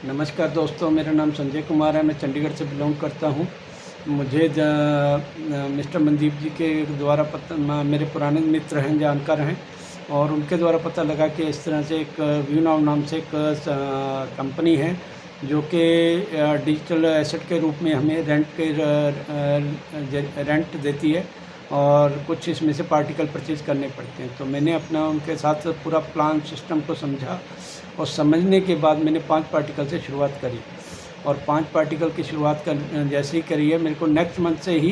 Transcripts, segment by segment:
नमस्कार दोस्तों, मेरा नाम संजय कुमार है। मैं चंडीगढ़ से बिलोंग करता हूँ। मुझे मिस्टर मनदीप जी के द्वारा मेरे पुराने मित्र हैं, जानकार हैं, और उनके द्वारा पता लगा कि इस तरह से एक व्यू नाउ नाम से एक कंपनी है जो कि डिजिटल एसेट के रूप में हमें रेंट देती है और कुछ इसमें से पार्टिकल परचेज़ करने पड़ते हैं। तो मैंने अपना उनके साथ पूरा प्लान सिस्टम को समझा और समझने के बाद मैंने 5 पार्टिकल से शुरुआत करी और 5 पार्टिकल की शुरुआत कर जैसे ही करी है, मेरे को नेक्स्ट मंथ से ही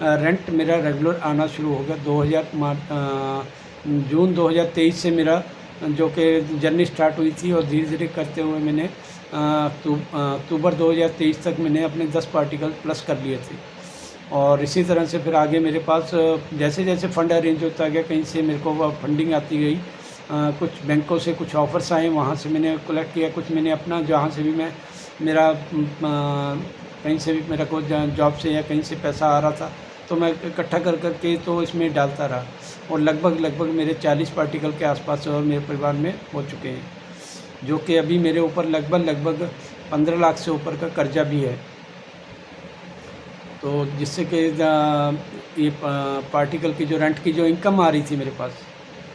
रेंट मेरा रेगुलर आना शुरू हो गया। जून 2023 से मेरा जो कि जर्नी स्टार्ट हुई थी और धीरे धीरे करते हुए मैंने अक्टूबर 2023 तक मैंने अपने 10 पार्टिकल प्लस कर लिए थे। और इसी तरह से फिर आगे मेरे पास जैसे जैसे फ़ंड अरेंज होता गया, कहीं से मेरे को फंडिंग आती गई, कुछ बैंकों से कुछ ऑफ़र्स आए, वहाँ से मैंने कलेक्ट किया, कुछ मैंने अपना जहाँ से भी मेरा कहीं से भी मेरा कोई जॉब से या कहीं से पैसा आ रहा था तो मैं इकट्ठा कर के तो इसमें डालता रहा और लगभग मेरे 40 पार्टिकल के आसपास और मेरे परिवार में हो चुके हैं, जो कि अभी मेरे ऊपर लगभग 15 लाख से ऊपर का कर्जा भी है। तो जिससे कि ये पार्टिकल की जो रेंट की जो इनकम आ रही थी मेरे पास,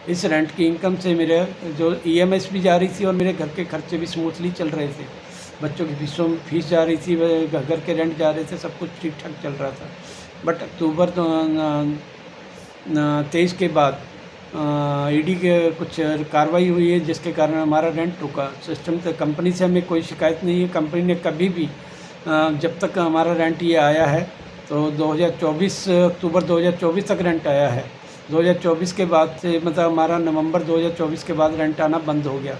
इस रेंट की इनकम से मेरे जो ईएमआईस भी जा रही थी और मेरे घर के खर्चे भी स्मूथली चल रहे थे। बच्चों की फीस जा रही थी, घर के रेंट जा रहे थे, सब कुछ ठीक ठाक चल रहा था। बट अक्टूबर 23 के बाद ईडी के कुछ कार्रवाई हुई है जिसके कारण हमारा रेंट रुका। सिस्टम से कंपनी से हमें कोई शिकायत नहीं है। कंपनी ने कभी भी जब तक हमारा रेंट ये आया है तो 2024 अक्टूबर 2024 तक रेंट आया है। 2024 के बाद से मतलब हमारा नवंबर 2024 के बाद रेंट आना बंद हो गया।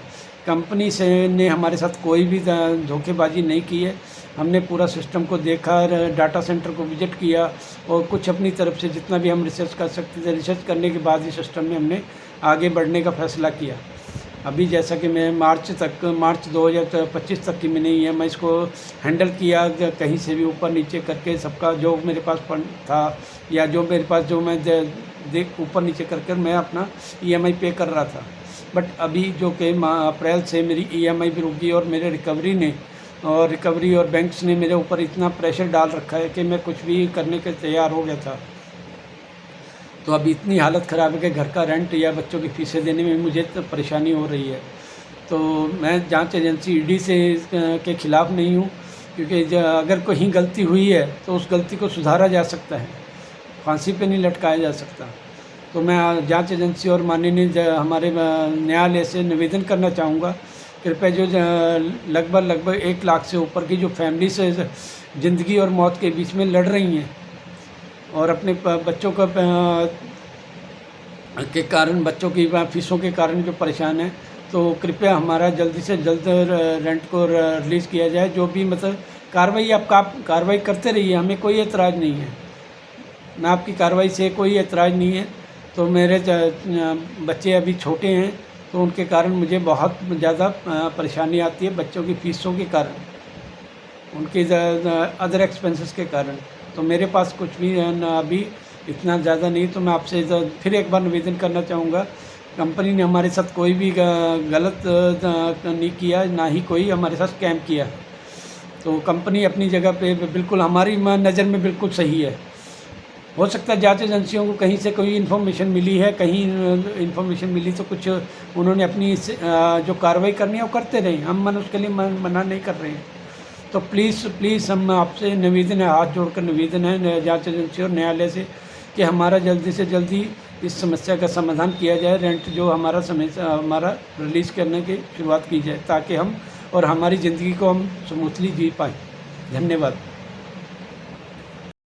कंपनी से ने हमारे साथ कोई भी धोखेबाजी नहीं की है। हमने पूरा सिस्टम को देखा, डाटा सेंटर को विजिट किया और कुछ अपनी तरफ से जितना भी हम रिसर्च कर सकते थे, रिसर्च करने के बाद ही सिस्टम में हमने आगे बढ़ने का फ़ैसला किया। अभी जैसा कि मैं मार्च 2025 तक की मैंने ईएमआईज़ को हैंडल किया, कहीं से भी ऊपर नीचे करके सबका जो मेरे पास फंड था या जो मेरे पास जो मैं देख ऊपर नीचे कर मैं अपना ईएमआई पे कर रहा था। बट अभी जो कि अप्रैल से मेरी ईएमआई भी रुक गई और मेरे रिकवरी और बैंक्स ने मेरे ऊपर इतना प्रेशर डाल रखा है कि मैं कुछ भी करने के तैयार हो गया था। तो अभी इतनी हालत ख़राब है कि घर का रेंट या बच्चों की फ़ीसें देने में मुझे तो परेशानी हो रही है। तो मैं जांच एजेंसी ईडी से के ख़िलाफ़ नहीं हूँ, क्योंकि अगर कहीं गलती हुई है तो उस गलती को सुधारा जा सकता है, फांसी पे नहीं लटकाया जा सकता। तो मैं जांच एजेंसी और माननीय हमारे न्यायालय से निवेदन करना चाहूँगा, कृपया जो लगभग 1 लाख से ऊपर की जो फैमिली से ज़िंदगी और मौत के बीच में लड़ रही हैं और अपने बच्चों का के कारण, बच्चों की फीसों के कारण जो परेशान है, तो कृपया हमारा जल्दी से जल्द रेंट को रिलीज़ किया जाए। जो भी मतलब कार्रवाई आप कार्रवाई करते रहिए, हमें कोई एतराज़ नहीं है, ना आपकी कार्रवाई से कोई एतराज़ नहीं है। तो मेरे बच्चे अभी छोटे हैं तो उनके कारण मुझे बहुत ज़्यादा परेशानी आती है, बच्चों की फ़ीसों के कारण, उनके अदर एक्सपेंसेस के कारण। तो मेरे पास कुछ भी अभी इतना ज़्यादा नहीं। तो मैं आपसे फिर एक बार निवेदन करना चाहूँगा, कंपनी ने हमारे साथ कोई भी गलत नहीं किया, ना ही कोई हमारे साथ स्कैम किया। तो कंपनी अपनी जगह पे बिल्कुल हमारी नज़र में बिल्कुल सही है। हो सकता है जांच एजेंसियों को कहीं से कोई इन्फॉर्मेशन मिली है, कहीं इन्फॉर्मेशन मिली तो कुछ उन्होंने अपनी जो कार्रवाई करनी है वो करते रहे। हम उसके लिए मना नहीं कर रहे हैं। तो प्लीज़ हम आपसे निवेदन है, हाथ जोड़कर निवेदन है जांच एजेंसी और न्यायालय से कि हमारा जल्दी से जल्दी इस समस्या का समाधान किया जाए, रेंट जो हमारा रिलीज़ करने की शुरुआत की जाए, ताकि हम और हमारी ज़िंदगी को हम स्मूथली जी पाएँ। धन्यवाद।